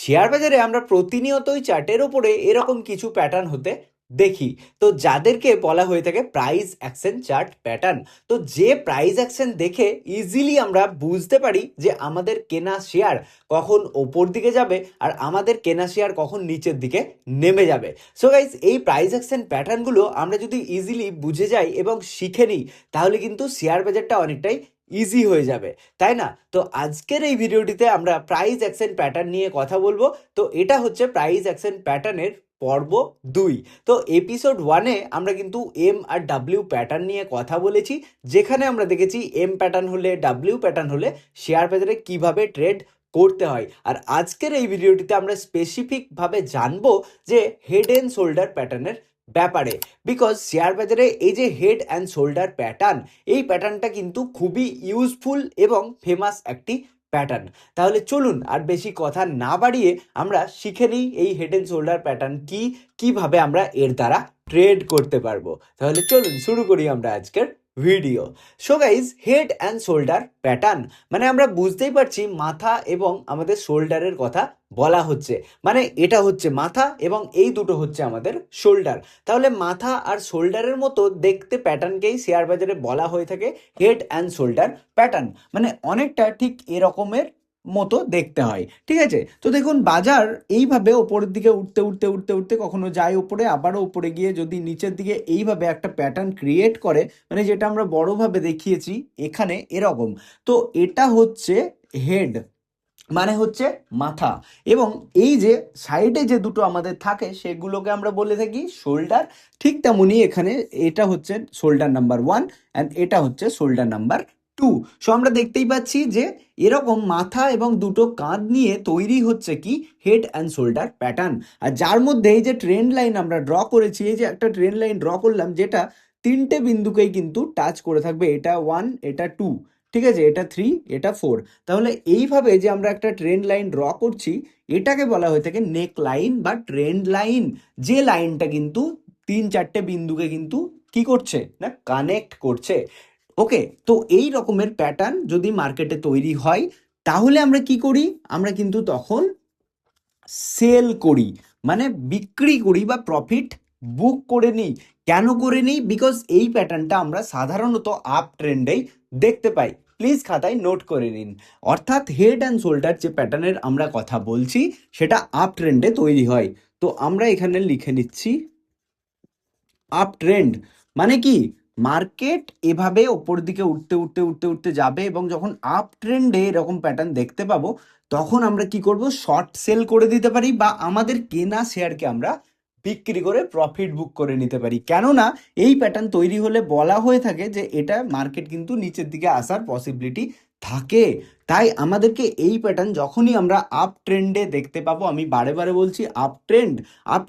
Share বাজারে আমরা প্রতিনিয়তই চার্টের ওপরে এরকম কিছু প্যাটার্ন হতে দেখি। তো যাদেরকে বলা হয়ে থাকে প্রাইস অ্যাকশন চার্ট প্যাটার্ন। তো যে প্রাইস অ্যাকশন দেখে ইজিলি আমরা বুঝতে পারি যে আমাদের কেনা শেয়ার কখন ওপর দিকে যাবে আর আমাদের কেনা শেয়ার কখন নিচের দিকে নেমে যাবে। সো গাইস, এই প্রাইস অ্যাকশন প্যাটার্নগুলো আমরা যদি ইজিলি বুঝে যাই এবং শিখে নিই, তাহলে কিন্তু শেয়ার বাজারটা অনেকটাই ইজি হয়ে যাবে, তাই না? তো আজকের এই ভিডিওটিতে আমরা প্রাইস অ্যাকশন প্যাটার্ন নিয়ে কথা বলবো। তো এটা হচ্ছে প্রাইস অ্যাকশন প্যাটার্নের পর্ব 2। তো এপিসোড 1-এ আমরা কিন্তু এম আর ডাব্লিউ প্যাটার্ন নিয়ে কথা বলেছি, যেখানে আমরা দেখেছি এম প্যাটার্ন হলে, ডাব্লিউ প্যাটার্ন হলে শেয়ার বাজারে কিভাবে ট্রেড করতে হয়। আর আজকের এই ভিডিওটিতে আমরা স্পেসিফিকভাবে জানবো যে হেড অ্যান্ড শোল্ডার প্যাটার্নের ব্যাপারে। বিকজ শেয়ার বাজারে এই যে হেড অ্যান্ড শোল্ডার প্যাটার্ন, এই প্যাটার্নটা কিন্তু খুবই ইউজফুল এবং ফেমাস একটি প্যাটার্ন। তাহলে চলুন আর বেশি কথা না বাড়িয়ে আমরা শিখে নিই এই হেড অ্যান্ড শোল্ডার প্যাটার্ন কি, কিভাবে আমরা এর দ্বারা ট্রেড করতে পারবো। তাহলে চলুন শুরু করি আমরা আজকের video. So guys, head and shoulder pattern মানে আমরা বুঝতেই পারছি মাথা এবং আমাদের শোল্ডারের কথা বলা হচ্ছে। মানে এটা হচ্ছে মাথা এবং এই দুটো হচ্ছে আমাদের শোল্ডার। তাহলে মাথা আর শোল্ডারের মতো দেখতে প্যাটার্নকেই শেয়ার বাজারে বলা হয়ে থাকে হেড অ্যান্ড শোল্ডার প্যাটার্ন। মানে অনেকটা ঠিক এরকমের মতো দেখতে হয়, ঠিক আছে? তো দেখুন, বাজার এইভাবে ওপরের দিকে উঠতে উঠতে উঠতে উঠতে কখনো যায় ওপরে, আবারও উপরে গিয়ে যদি নিচের দিকে এইভাবে একটা প্যাটার্ন ক্রিয়েট করে, মানে যেটা আমরা বড়ভাবে দেখিয়েছি এখানে এরকম। তো এটা হচ্ছে হেড, মানে হচ্ছে মাথা। এবং এই যে সাইডে যে দুটো আমাদের থাকে সেগুলোকে আমরা বলে থাকি শোল্ডার। ঠিক তেমনই এখানে এটা হচ্ছে শোল্ডার নাম্বার 1 অ্যান্ড এটা হচ্ছে শোল্ডার নাম্বার 2। সো আমরা দেখতেই পাচ্ছি যে এরকম মাথা এবং দুটো কাঁধ নিয়ে তৈরি হচ্ছে কি হেড অ্যান্ড শোল্ডার প্যাটার্ন। আর যার মধ্যে এই যে ট্রেন্ড লাইন আমরা ড্র করেছি, এই যে একটা ট্রেন্ড লাইন ড্র করলাম যেটা তিনটে বিন্দুকেই কিন্তু টাচ করে থাকবে। এটা 1, এটা 2, ঠিক আছে, এটা 3, এটা 4। তাহলে এইভাবে যে আমরা একটা ট্রেন্ড লাইন ড্র করছি, এটাকে বলা হয়ে থাকে নেক লাইন বা ট্রেন্ড লাইন। যে লাইনটা কিন্তু 3-4টে বিন্দুকে কিন্তু কি করছে না, কানেক্ট করছে। ওকে, তো এই রকমের প্যাটার্ন যদি মার্কেটে তৈরি হয়, তাহলে আমরা কি করি? আমরা কিন্তু তখন সেল করি, মানে বিক্রি করি বা প্রফিট বুক করে নিই। কেন করে নিই? বিকজ এই প্যাটার্নটা আমরা সাধারণত আপ ট্রেন্ডেই দেখতে পাই। প্লিজ খাতায় নোট করে নিন। অর্থাৎ হেড অ্যান্ড শোল্ডার যে প্যাটার্নের আমরা কথা বলছি, সেটা আপ ট্রেন্ডে তৈরি হয়। তো আমরা এখানে লিখে নিচ্ছি আপ ট্রেন্ড। মানে কি, মার্কেট এভাবে ওপর দিকে উঠতে উঠতে উঠতে উঠতে যাবে এবং যখন আপ ট্রেন্ডে এরকম প্যাটার্ন দেখতে পাবো, তখন আমরা কি করব? শর্ট সেল করে দিতে পারি বা আমাদের কেনা শেয়ারকে আমরা বিক্রি করে প্রফিট বুক করে নিতে পারি। কেননা এই প্যাটার্ন তৈরি হলে বলা হয়ে থাকে যে এটা মার্কেট কিন্তু নিচের দিকে আসার পসিবিলিটি থাকে। তাই আমাদেরকে এই প্যাটার্ন যখনই আমরা আপ ট্রেন্ডে দেখতে পাবো, আমি বারে বারে বলছি আপ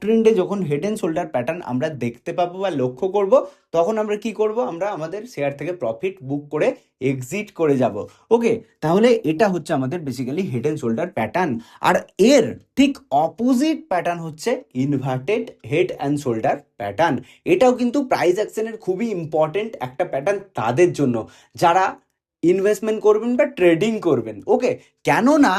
ট্রেন্ডে যখন হেড অ্যান্ড শোল্ডার প্যাটার্ন আমরা দেখতে পাবো বা লক্ষ্য করব, তখন আমরা কি করব? আমরা আমাদের শেয়ার থেকে প্রফিট বুক করে এক্সিট করে যাব। ওকে, তাহলে এটা হচ্ছে আমাদের basically head and shoulder pattern. আর এর ঠিক অপোজিট প্যাটার্ন হচ্ছে inverted head and shoulder pattern. এটাও কিন্তু প্রাইস অ্যাকশনের খুবই ইম্পর্টেন্ট একটা প্যাটার্ন তাদের জন্য যারা ইনভেস্টমেন্ট করবেন বা ট্রেডিং করবেন। ওকে, কেননা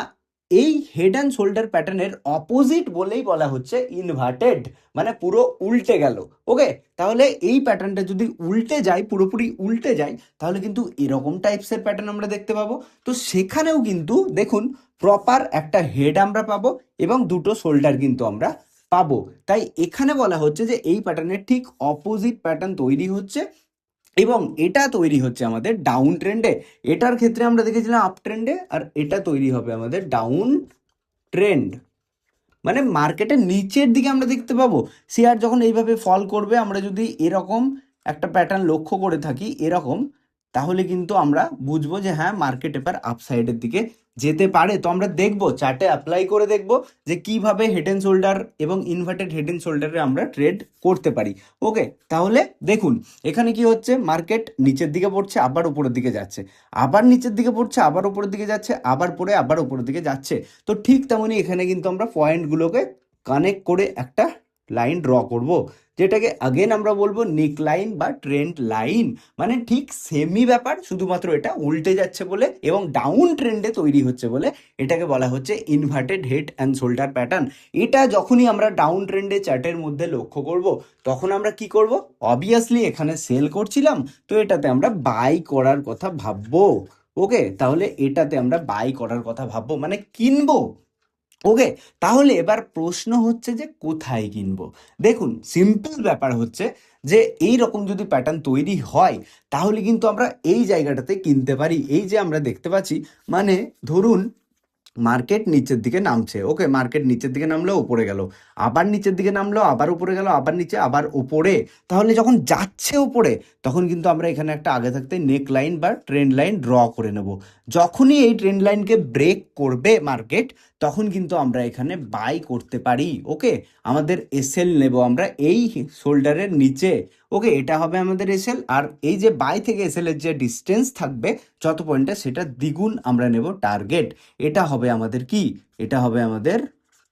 এই হেড অ্যান্ড শোল্ডার প্যাটার্নের অপোজিট বলেই বলা হচ্ছে ইনভার্টেড, মানে পুরো উল্টে গেল। ওকে, তাহলে এই প্যাটার্নটা যদি উল্টে যায়, পুরোপুরি উল্টে যায়, তাহলে কিন্তু এরকম টাইপসের প্যাটার্ন আমরা দেখতে পাবো। তো সেখানেও কিন্তু দেখুন, প্রপার একটা হেড আমরা পাবো এবং দুটো শোল্ডার কিন্তু আমরা পাবো। তাই এখানে বলা হচ্ছে যে এই প্যাটার্নের ঠিক অপোজিট প্যাটার্ন তৈরি হচ্ছে এবং এটা তৈরি হচ্ছে আমাদের ডাউন ট্রেন্ডে। এটার ক্ষেত্রে আমরা দেখেছিলাম আপ ট্রেন্ডে, আর এটা তৈরি হবে আমাদের ডাউন ট্রেন্ড। মানে মার্কেটের নিচের দিকে আমরা দেখতে পাবো শেয়ার যখন এইভাবে ফল করবে। আমরা যদি এরকম একটা প্যাটার্ন লক্ষ্য করে থাকি এরকম, তাহলে কিন্তু আমরা বুঝবো যে হ্যাঁ, মার্কেট এবার আপসাইডের দিকে যেতে পারে। তো আমরা দেখবো, চার্টে অ্যাপ্লাই করে দেখবো যে কিভাবে হেড অ্যান্ড শোল্ডার এবং ইনভার্টেড হেড অ্যান্ড শোল্ডারে আমরা ট্রেড করতে পারি। ওকে, তাহলে দেখুন এখানে কি হচ্ছে, মার্কেট নিচের দিকে পড়ছে, আবার উপরের দিকে যাচ্ছে, আবার নিচের দিকে পড়ছে, আবার উপরের দিকে যাচ্ছে, আবার পড়ে আবার উপরের দিকে যাচ্ছে। তো ঠিক তেমনই এখানে কিন্তু আমরা পয়েন্টগুলোকে কানেক্ট করে একটা লাইন ড্র করব। যেটাকে আগেন আমরা বলবো নেক লাইন বা ট্রেন্ড লাইন, মানে ঠিক সেমই ব্যাপার, শুধুমাত্র এটা উল্টে যাচ্ছে বলে এবং ডাউন ট্রেন্ডে তৈরি হচ্ছে বলে এটাকে বলা হচ্ছে inverted head and shoulder pattern. এটা যখনই আমরা ডাউন ট্রেন্ডে চার্টের মধ্যে লক্ষ্য করব, তখন আমরা কি করব? অবভিয়াসলি এখানে সেল করছিলাম, তো এটাতে আমরা বাই করার কথা ভাববো। ওকে, তাহলে এটাতে আমরা বাই করার কথা ভাববো, মানে কিনবো। ওকে, তাহলে এবার প্রশ্ন হচ্ছে যে কোথায় কিনবো। দেখুন, সিম্পল ব্যাপার হচ্ছে যে এই রকম যদি প্যাটার্ন তৈরি হয়, তাহলে কিন্তু আমরা এই জায়গাটাতে কিনতে পারি। এই যে আমরা দেখতে পাচ্ছি, মানে ধরুন মার্কেট নিচের দিকে নামছে, ওকে, মার্কেট নিচের দিকে নামলো, উপরে গেল, আবার নিচের দিকে নামলো, আবার উপরে গেল, আবার নিচে, আবার উপরে। তাহলে যখন যাচ্ছে উপরে, তখন কিন্তু আমরা এখানে একটা আগে থাকতে নেক লাইন বা ট্রেন্ড লাইন ড্র করে নেব। যখনই এই ট্রেন্ড লাইনকে ব্রেক করবে মার্কেট, তখন কিন্তু আমরা এখানে বাই করতে পারি। ওকে, আমাদের এসএল নেব আমরা এই শোল্ডারের নিচে। ওকে, এটা হবে আমাদের এসএল, আর এই যে বাই থেকে এসএল এর যে ডিস্টেন্স থাকবে যত পয়েন্টে, সেটা দ্বিগুণ আমরা নেব টার্গেট। এটা হবে আমাদের কি? এটা হবে আমাদের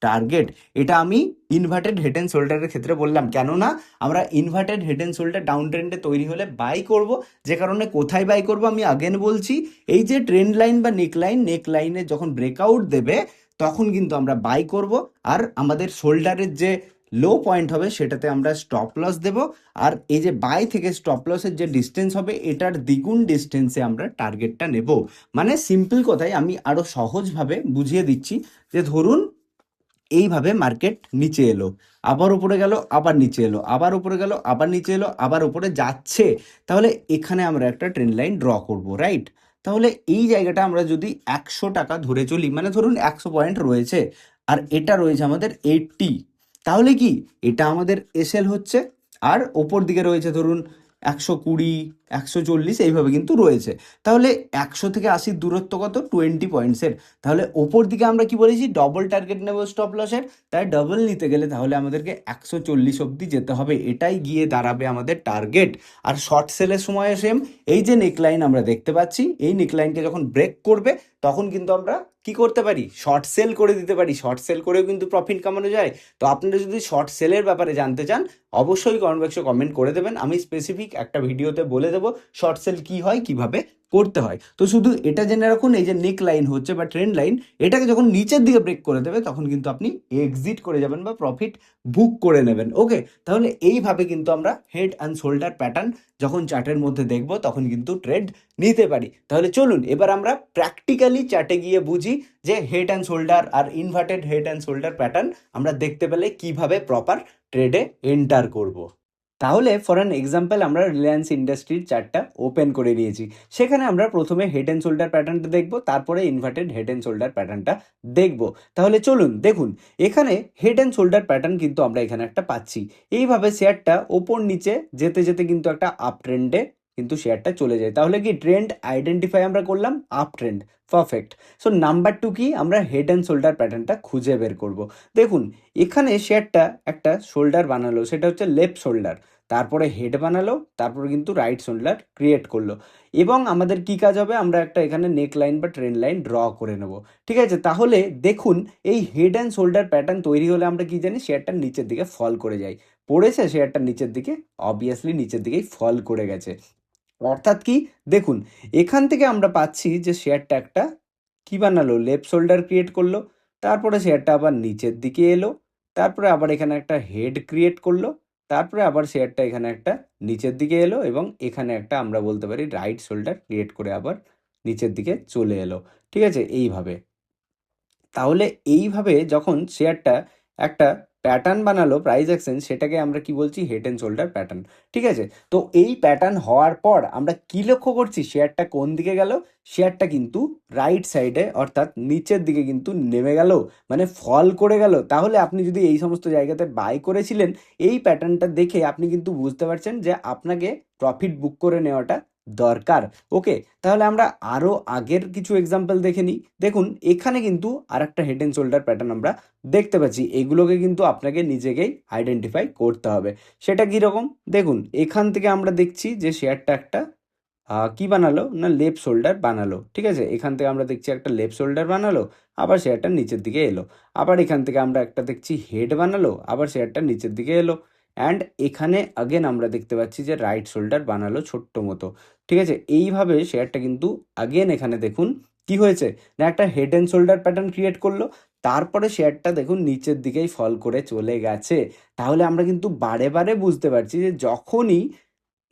টার্গেট। এটা আমি ইনভার্টেড হেড অ্যান্ড শোল্ডারের ক্ষেত্রে বললাম, কেননা আমরা inverted head and shoulder down ট্রেন্ডে তৈরি হলে বাই করব। যে কারণে কোথায় বাই করব আমি আগেন বলছি, এই যে ট্রেন্ড লাইন বা নেক লাইন, নেক লাইনে যখন ব্রেকআউট দেবে তখন কিন্তু আমরা বাই করব। আর আমাদের শোল্ডারের যে লো পয়েন্ট হবে সেটাতে আমরা স্টপ লস দেব। আর এই যে বাই থেকে স্টপ লসের যে ডিস্টেন্স হবে, এটার দ্বিগুণ ডিস্টেন্সে আমরা টার্গেটটা নেব। মানে সিম্পল কথায় আমি আরো সহজভাবে বুঝিয়ে দিচ্ছি, যে ধরুন এইভাবে মার্কেট নিচে এলো, আবার উপরে গেল, আবার নিচে এলো, আবার উপরে গেল, আবার নিচে এলো, আবার উপরে যাচ্ছে, তাহলে এখানে আমরা একটা ট্রেন্ড লাইন ড্র করব, রাইট? তাহলে এই জায়গাটা আমরা যদি 100 টাকা ধরে চলি, মানে ধরুন 100 পয়েন্ট রয়েছে, আর এটা রয়েছে আমাদের 80, তাহলে কি এটা আমাদের এসএল হচ্ছে, আর ওপর দিকে রয়েছে ধরুন 120, 140, এইভাবে কিন্তু রয়েছে। তাহলে 100 থেকে 80 দূরত্ব কত? 20 পয়েন্টসের। তাহলে ওপর দিকে আমরা কি বলেছি? ডবল টার্গেট নেব স্টপ লসের। তাই ডবল নিতে গেলে তাহলে আমাদেরকে 140 অবধি যেতে হবে, এটাই গিয়ে দাঁড়াবে আমাদের টার্গেট। আর শর্ট সেলের সময় সেম, এই যে নেকলাইন আমরা দেখতে পাচ্ছি, এই নেকলাইনকে যখন ব্রেক করবে, তখন কিন্তু আমরা কি করতে পারি? শর্ট সেল করে দিতে পারি। শর্ট সেল করেও কিন্তু প্রফিট কামানো যায়। তো আপনারা যদি শর্ট সেলের ব্যাপারে জানতে চান, অবশ্যই কমেন্ট বক্সে কমেন্ট করে দেবেন, আমি স্পেসিফিক একটা ভিডিওতে বলে দেবো শর্ট সেল কি হয়, কিভাবে করতে হয়। তো শুধু এটা জেনে রাখুন, এই যে নেক লাইন হচ্ছে বা ট্রেন্ড লাইন, এটাকে যখন নিচের দিকে ব্রেক করে দেবে, তখন কিন্তু আপনি এক্সিট করে যাবেন বা প্রফিট বুক করে নেবেন। ওকে, তাহলে এইভাবে কিন্তু আমরা হেড অ্যান্ড শোল্ডার প্যাটার্ন যখন চার্টের মধ্যে দেখব, তখন কিন্তু ট্রেড নিতে পারি। তাহলে চলুন এবার আমরা প্র্যাকটিক্যালি চার্টে গিয়ে বুঝি যে হেড অ্যান্ড শোল্ডার আর inverted head and shoulder pattern আমরা দেখতে পেলে কিভাবে প্রপার ট্রেডে এন্টার করব। তাহলে ফর অ্যান এক্সাম্পল, আমরা রিলায়েন্স ইন্ডাস্ট্রির চার্টটা ওপেন করে নিয়েছি। সেখানে আমরা প্রথমে হেড অ্যান্ড শোল্ডার প্যাটার্নটা দেখব, তারপরে ইনভার্টেড হেড অ্যান্ড শোল্ডার প্যাটার্নটা দেখব। তাহলে চলুন দেখুন, এখানে হেড অ্যান্ড শোল্ডার প্যাটার্ন কিন্তু আমরা এখানে একটা পাচ্ছি। এইভাবে শেয়ারটা ওপর নিচে যেতে যেতে কিন্তু একটা আপ ট্রেন্ডে কিন্তু শেয়ারটা চলে যায়। তাহলে কি ট্রেন্ড আইডেন্টিফাই আমরা করলাম, up trend, perfect. So number 2 কি? আমরা হেড অ্যান্ড শোল্ডার প্যাটার্নটা খুঁজে বের করব। দেখুন, এখানে শেয়ারটা একটা শোল্ডার বানালো, সেটা হচ্ছে লেফট শোল্ডার, তারপরে হেড বানালো, তারপরে কিন্তু রাইট শোল্ডার ক্রিয়েট করলো। এবং আমাদের কি কাজ হবে? আমরা একটা এখানে নেক লাইন বা ট্রেন্ড লাইন ড্র করে নেব। ঠিক আছে, তাহলে দেখুন, এই হেড অ্যান্ড শোল্ডার প্যাটার্ন তৈরি হলে আমরা কি জানি? শেয়ারটা নিচের দিকে ফল করে যায়। পড়েছে শেয়ারটা নিচের দিকে, অবভিয়াসলি নিচের দিকেই ফল করে গেছে। অর্থাৎ কি? দেখুন, এখান থেকে আমরা পাচ্ছি যে শেয়ারটা একটা কি বানালো? লেফট শোল্ডার ক্রিয়েট করলো, তারপরে শেয়ারটা আবার নিচের দিকে এলো, তারপরে আবার এখানে একটা হেড ক্রিয়েট করলো, তারপরে আবার শেয়ারটা এখানে একটা নিচের দিকে এলো, এবং এখানে একটা আমরা বলতে পারি রাইট শোল্ডার ক্রিয়েট করে আবার নিচের দিকে চলে এলো। ঠিক আছে, এইভাবে। তাহলে এইভাবে যখন শেয়ারটা একটা প্যাটার্ন বানালো প্রাইস অ্যাকশন, সেটাকে আমরা কি বলছি? Head and shoulder pattern. ঠিক আছে, তো এই প্যাটার্ন হওয়ার পর আমরা কি লক্ষ্য করছি? শেয়ারটা কোন দিকে গেল? শেয়ারটা কিন্তু রাইট সাইডে, অর্থাৎ নিচের দিকে কিন্তু নেমে গেল, মানে ফল করে গেল। তাহলে আপনি যদি এই সমস্ত জায়গাতে বাই করেছিলেন, এই প্যাটার্নটা দেখে আপনি কিন্তু বুঝতে পারছেন যে আপনাকে প্রফিট বুক করে নেওয়াটা দরকার। ওকে, তাহলে আমরা আরও আগের কিছু এক্সাম্পল দেখে নিই। দেখুন, এখানে কিন্তু আর একটা হেড অ্যান্ড শোল্ডার প্যাটার্ন আমরা দেখতে পাচ্ছি। এগুলোকে কিন্তু আপনাকে নিজেকেই আইডেন্টিফাই করতে হবে। সেটা কীরকম? দেখুন, এখান থেকে আমরা দেখছি যে শেয়ারটা একটা কি বানালো না, লেফট শোল্ডার বানালো। ঠিক আছে, এখান থেকে আমরা দেখছি একটা লেফট শোল্ডার বানালো, আবার শেয়ারটা নিচের দিকে এলো। আবার এখান থেকে আমরা একটা দেখছি হেড বানালো, আবার শেয়ারটা নিচের দিকে এলো। অ্যান্ড এখানে আগেন আমরা দেখতে পাচ্ছি যে রাইট শোল্ডার বানালো ছোট্ট মতো, ঠিক আছে। এইভাবে শেয়ারটা কিন্তু আগেন এখানে দেখুন কি হয়েছে না, একটা head and shoulder pattern create করলো, তারপরে শেয়ারটা দেখুন নিচের দিকেই ফল করে চলে গেছে। তাহলে আমরা কিন্তু বারে বারে বুঝতে পারছি যে যখনই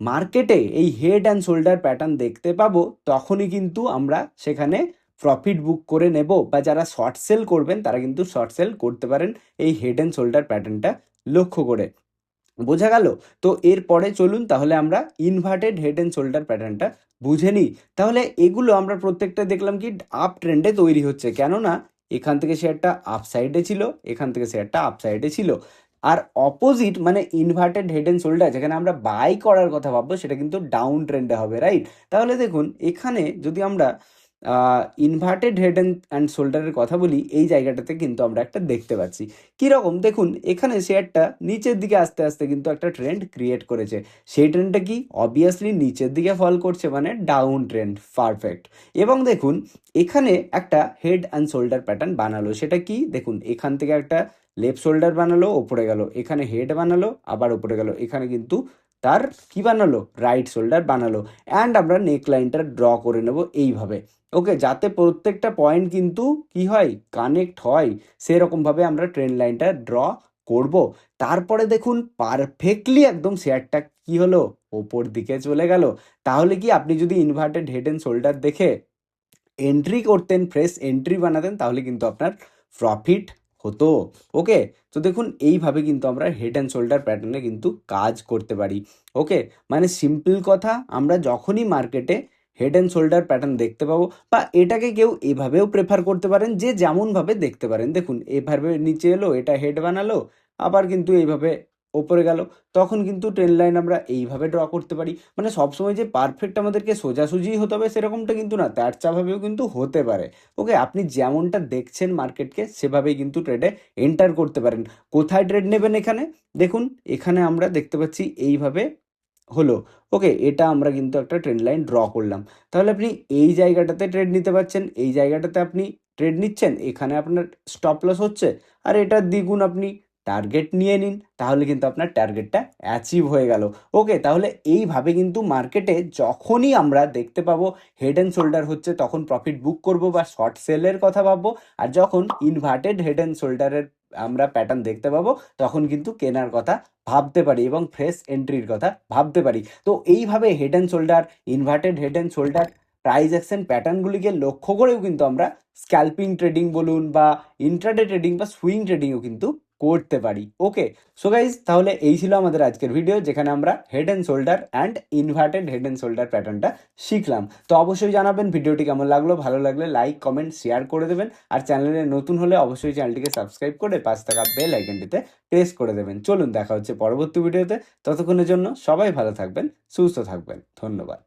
মার্কেটে এই হেড অ্যান্ড শোল্ডার প্যাটার্ন দেখতে পাবো তখনই কিন্তু আমরা সেখানে প্রফিট বুক করে নেব, বা যারা শর্ট সেল করবেন তারা কিন্তু শর্ট সেল করতে পারেন এই হেড অ্যান্ড শোল্ডার প্যাটার্নটা লক্ষ্য করে। বোঝা গেল? তো এরপরে চলুন তাহলে আমরা ইনভার্টেড হেড অ্যান্ড শোল্ডার প্যাটার্নটা বুঝে নিই। তাহলে এগুলো আমরা প্রত্যেকটা দেখলাম কি আপ ট্রেন্ডে তৈরি হচ্ছে, কেননা এখান থেকে শেয়ারটা আপ সাইডে ছিল, এখান থেকে শেয়ারটা আপ সাইডে ছিল। আর অপোজিট মানে ইনভার্টেড হেড অ্যান্ড শোল্ডার যেখানে আমরা বাই করার কথা ভাববো সেটা কিন্তু ডাউন ট্রেন্ডে হবে, রাইট? তাহলে দেখুন এখানে যদি আমরা ইনভার্টেড হেড অ্যান্ড শোল্ডারের কথা বলি, এই জায়গাটাতে কিন্তু আমরা একটা দেখতে পাচ্ছি কীরকম দেখুন এখানে শেয়ারটা নিচের দিকে আস্তে আস্তে কিন্তু একটা ট্রেন্ড ক্রিয়েট করেছে। সেই ট্রেন্ডটা কি অবভিয়াসলি নিচের দিকে ফল করছে, মানে ডাউন ট্রেন্ড, পারফেক্ট। এবং দেখুন এখানে একটা হেড অ্যান্ড শোল্ডার প্যাটার্ন বানালো, সেটা কি দেখুন এখান থেকে একটা লেফট শোল্ডার বানালো, ওপরে গেল, এখানে হেড বানালো, আবার ওপরে গেল, এখানে কিন্তু তার কি বানালো রাইট শোল্ডার বানালো। অ্যান্ড আমরা নেক লাইনটা ড্র করে নেব এইভাবে, ওকে, যাতে প্রত্যেকটা পয়েন্ট কিন্তু কি হয় কানেক্ট হয়, সেরকমভাবে আমরা ট্রেন্ড লাইনটা ড্র করব। তারপরে দেখুন পারফেক্টলি একদম শেয়ারটা কি হলো ওপর দিকে চলে গেল। তাহলে কি আপনি যদি ইনভার্টেড হেড অ্যান্ড শোল্ডার দেখে এন্ট্রি করতেন, ফ্রেশ এন্ট্রি বানাতেন, তাহলে কিন্তু আপনার প্রফিট হতো, ওকে। তো দেখুন এইভাবে কিন্তু আমরা হেড অ্যান্ড শোল্ডার প্যাটার্নে কিন্তু কাজ করতে পারি, ওকে। মানে সিম্পল কথা, আমরা যখনই মার্কেটে হেড অ্যান্ড শোল্ডার প্যাটার্ন দেখতে পাবো, বা এটাকে কেউ এভাবেও প্রেফার করতে পারেন যে যেমনভাবে দেখতে পারেন, দেখুন এভাবে নিচে এলো, এটা হেড বানালো, আবার কিন্তু এইভাবে ওপরে গেল, তখন কিন্তু ট্রেন্ড লাইন আমরা এইভাবে ড্র করতে পারি। মানে সবসময় যে পারফেক্ট আমাদেরকে সোজাসুজি হতে হবে সেরকমটা কিন্তু না, তার চাভাবেও কিন্তু হতে পারে, ওকে। আপনি যেমনটা দেখছেন মার্কেটকে সেভাবেই কিন্তু ট্রেডে এন্টার করতে পারেন। কোথায় ট্রেড নেবেন এখানে দেখুন, এখানে আমরা দেখতে পাচ্ছি এইভাবে হলো, ওকে, এটা আমরা কিন্তু একটা ট্রেন্ড লাইন ড্র করলাম। তাহলে আপনি এই জায়গাটাতে ট্রেড নিতে পারছেন, এই জায়গাটাতে আপনি ট্রেড নিচ্ছেন, এখানে আপনার স্টপ লস হচ্ছে, আর এটার দ্বিগুণ আপনি টার্গেট নিয়ে নিন, তাহলে কিন্তু আপনার টার্গেটটা অ্যাচিভ হয়ে গেল, ওকে। তাহলে এইভাবে কিন্তু মার্কেটে যখনই আমরা দেখতে পাবো হেড অ্যান্ড শোল্ডার হচ্ছে তখন প্রফিট বুক করব বা শর্ট সেলের কথা ভাববো, আর যখন ইনভার্টেড হেড অ্যান্ড শোল্ডারের আমরা প্যাটার্ন দেখতে পাবো তখন কিন্তু কেনার কথা ভাবতে পারি এবং ফ্রেশ এন্ট্রির কথা ভাবতে পারি। তো এইভাবে head and shoulder, inverted head and shoulder price action প্যাটার্নগুলিকে লক্ষ্য করেও কিন্তু আমরা স্ক্যাল্পিং ট্রেডিং বলুন বা ইন্ট্রাডে ট্রেডিং বা সুইং ট্রেডিংও কিন্তু করতে পারি, ওকে। সো গাইজ, তাহলে এই ছিল আমাদের আজকের ভিডিও যেখানে আমরা head and shoulder and inverted head and shoulder প্যাটার্নটা শিখলাম। তো অবশ্যই জানাবেন ভিডিওটি কেমন লাগলো, ভালো লাগলে লাইক কমেন্ট শেয়ার করে দেবেন, আর চ্যানেলে নতুন হলে অবশ্যই চ্যানেলটিকে সাবস্ক্রাইব করে পাশে থাকা বেল আইকনটিতে প্রেস করে দেবেন। চলুন দেখা হচ্ছে পরবর্তী ভিডিওতে, ততক্ষণের জন্য সবাই ভালো থাকবেন, সুস্থ থাকবেন, ধন্যবাদ।